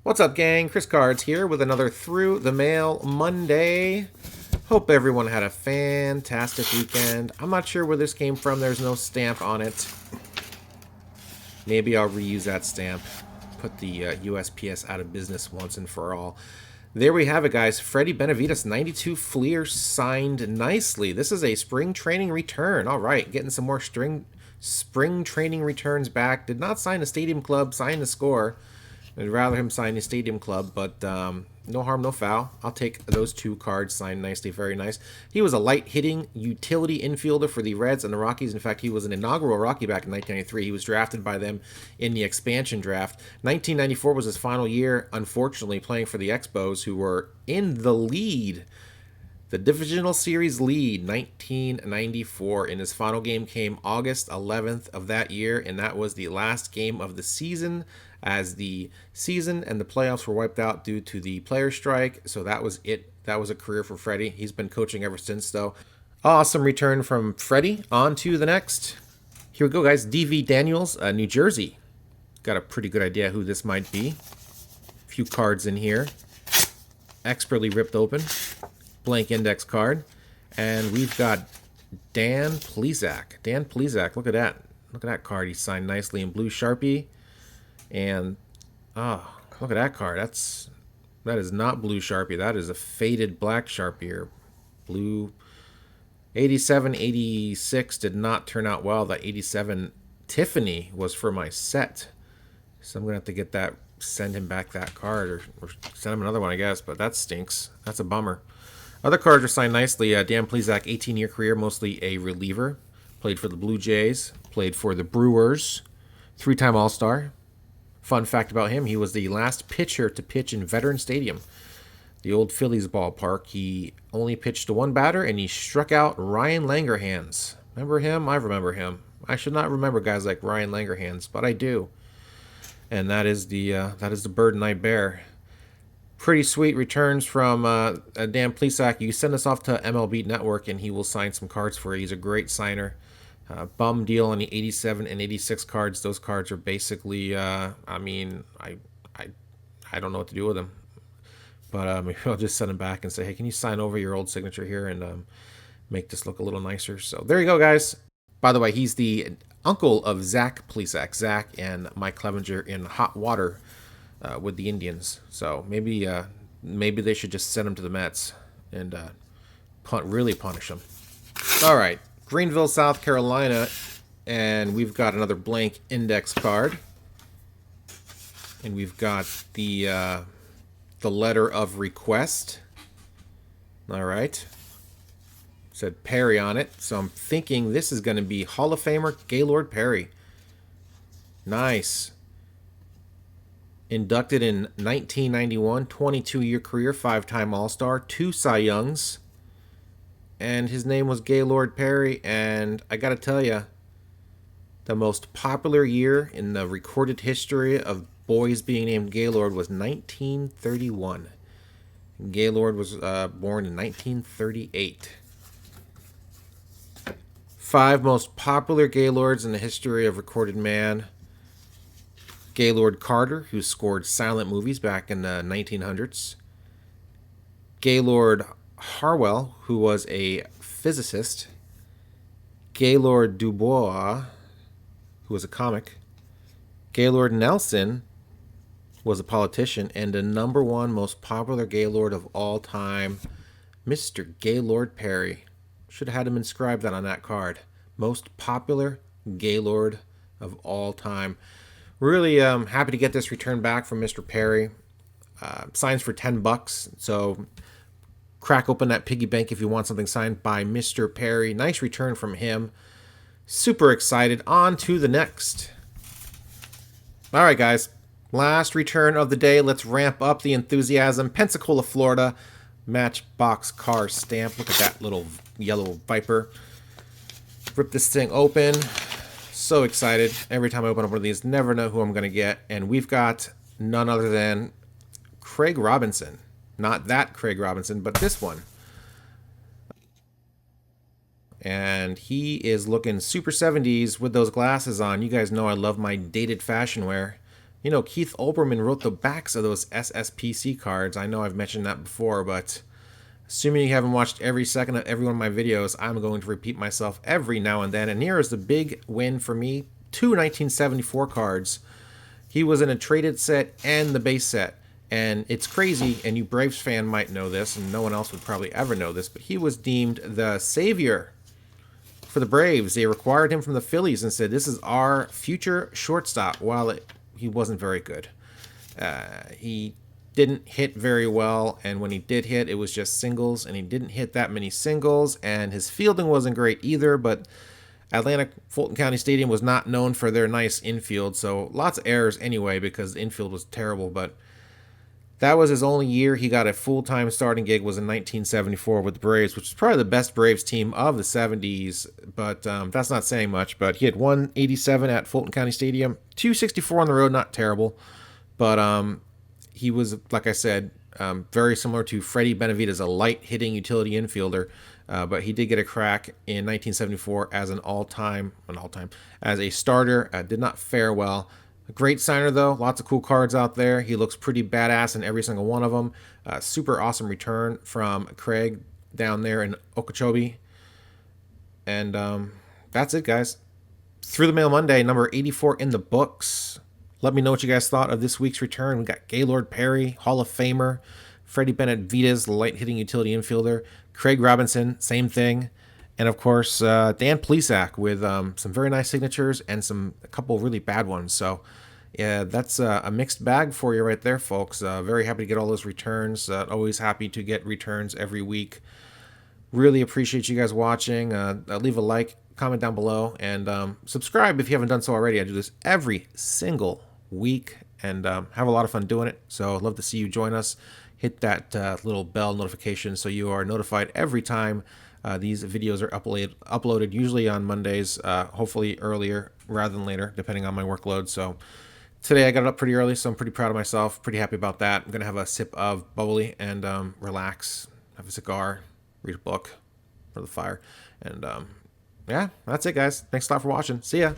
What's up, gang? Chris Cards here with another Through the Mail Monday. Hope everyone had a fantastic weekend. I'm not sure where this came from. There's no stamp on it. Maybe I'll reuse that stamp. Put the USPS out of business once and for all. There we have it, guys. Fredi Benavides, 92 Fleer, signed nicely. This is a spring training return. All right, getting some more spring training returns back. Did not sign a Stadium Club, signed a score. I'd rather him sign a Stadium Club, but no harm, no foul. I'll take those two cards signed nicely. Very nice. He was a light-hitting utility infielder for the Reds and the Rockies. In fact, he was an inaugural Rocky back in 1993. He was drafted by them in the expansion draft. 1994 was his final year, unfortunately, playing for the Expos, who were in the lead. The Divisional Series lead, 1994. And his final game came August 11th of that year, and that was the last game of the season, as the season and the playoffs were wiped out due to the player strike. So that was it. That was a career for Fredi. He's been coaching ever since, though. Awesome return from Fredi. On to the next. Here we go, guys. D.V. Daniels, New Jersey. Got a pretty good idea who this might be. A few cards in here. Expertly ripped open. Blank index card. And we've got Dan Plesac. Dan Plesac, look at that. Look at that card. He signed nicely in blue Sharpie. And look at that card. That is not blue Sharpie. That is a faded black Sharpie, or blue. 87, 86 did not turn out well. That 87 Tiffany was for my set, so I'm gonna have to get that. Send him back that card, or send him another one, I guess. But that stinks. That's a bummer. Other cards are signed nicely. Dan Plesac, 18-year career, mostly a reliever. Played for the Blue Jays. Played for the Brewers. 3-time All-Star. Fun fact about him, he was the last pitcher to pitch in Veteran Stadium, the old Phillies ballpark. He only pitched to one batter, and he struck out Ryan Langerhans. Remember him? I remember him. I should not remember guys like Ryan Langerhans, but I do. And that is the burden I bear. Pretty sweet returns from Dan Plesac. You send us off to MLB Network, and he will sign some cards for you. He's a great signer. Bum deal on the 87 and 86 cards. Those cards are basically, I don't know what to do with them. But maybe I'll just send them back and say, hey, can you sign over your old signature here and make this look a little nicer? So there you go, guys. By the way, he's the uncle of Zach Plesac. Zach and Mike Clevenger in hot water with the Indians. So maybe they should just send him to the Mets and really punish him. All right. Greenville, South Carolina, and we've got another blank index card, and we've got the letter of request. All right, said Perry on it, so I'm thinking this is going to be Hall of Famer Gaylord Perry. Nice. Inducted in 1991, 22-year career, 5-time All-Star, 2 Cy Youngs. And his name was Gaylord Perry, and I gotta tell you, the most popular year in the recorded history of boys being named Gaylord was 1931. Gaylord was born in 1938. 5 most popular Gaylords in the history of recorded man. Gaylord Carter, who scored silent movies back in the 1900s. Gaylord Harwell, who was a physicist. Gaylord Dubois, who was a comic. Gaylord Nelson was a politician, and the #1 most popular Gaylord of all time, Mr. Gaylord Perry. Should have had him inscribed that on that card. Most popular Gaylord of all time. Really happy to get this return back from Mr. Perry. Signs for $10, so crack open that piggy bank if you want something signed by Mr. Perry. Nice return from him. Super excited. On to the next. All right, guys. Last return of the day. Let's ramp up the enthusiasm. Pensacola, Florida. Matchbox car stamp. Look at that little yellow Viper. Rip this thing open. So excited. Every time I open up one of these, never know who I'm going to get. And we've got none other than Craig Robinson. Not that Craig Robinson, but this one. And he is looking super 70s with those glasses on. You guys know I love my dated fashion wear. You know, Keith Olbermann wrote the backs of those SSPC cards. I know I've mentioned that before, but assuming you haven't watched every second of every one of my videos, I'm going to repeat myself every now and then. And here is the big win for me. 2 1974 cards. He was in a traded set and the base set. And it's crazy, and you Braves fan might know this, and no one else would probably ever know this, but he was deemed the savior for the Braves. They required him from the Phillies and said, this is our future shortstop. While he wasn't very good. He didn't hit very well, and when he did hit, it was just singles, and he didn't hit that many singles, and his fielding wasn't great either, but Atlanta Fulton County Stadium was not known for their nice infield, so lots of errors anyway because the infield was terrible, but that was his only year he got a full-time starting gig was in 1974 with the Braves, which is probably the best Braves team of the 70s, but that's not saying much. But he had 187 at Fulton County Stadium, 264 on the road, not terrible. But he was, like I said, very similar to Fredi Benavidez, a light-hitting utility infielder. But he did get a crack in 1974 as as a starter. Did not fare well. A great signer, though. Lots of cool cards out there. He looks pretty badass in every single one of them. Super awesome return from Craig down there in Okeechobee. And that's it, guys. Through the Mail Monday, number 84 in the books. Let me know what you guys thought of this week's return. We got Gaylord Perry, Hall of Famer. Fredi Benavidez, the light-hitting utility infielder. Craig Robinson, same thing. And, of course, Dan Plesac with some very nice signatures and a couple really bad ones. So, yeah, that's a mixed bag for you right there, folks. Very happy to get all those returns. Always happy to get returns every week. Really appreciate you guys watching. Leave a like, comment down below, and subscribe if you haven't done so already. I do this every single week and have a lot of fun doing it. So I'd love to see you join us. Hit that little bell notification so you are notified every time these videos are uploaded, usually on Mondays, hopefully earlier rather than later, depending on my workload. So today I got it up pretty early, so I'm pretty proud of myself, pretty happy about that. I'm going to have a sip of bubbly and relax, have a cigar, read a book for the fire. And yeah, that's it, guys. Thanks a lot for watching. See ya.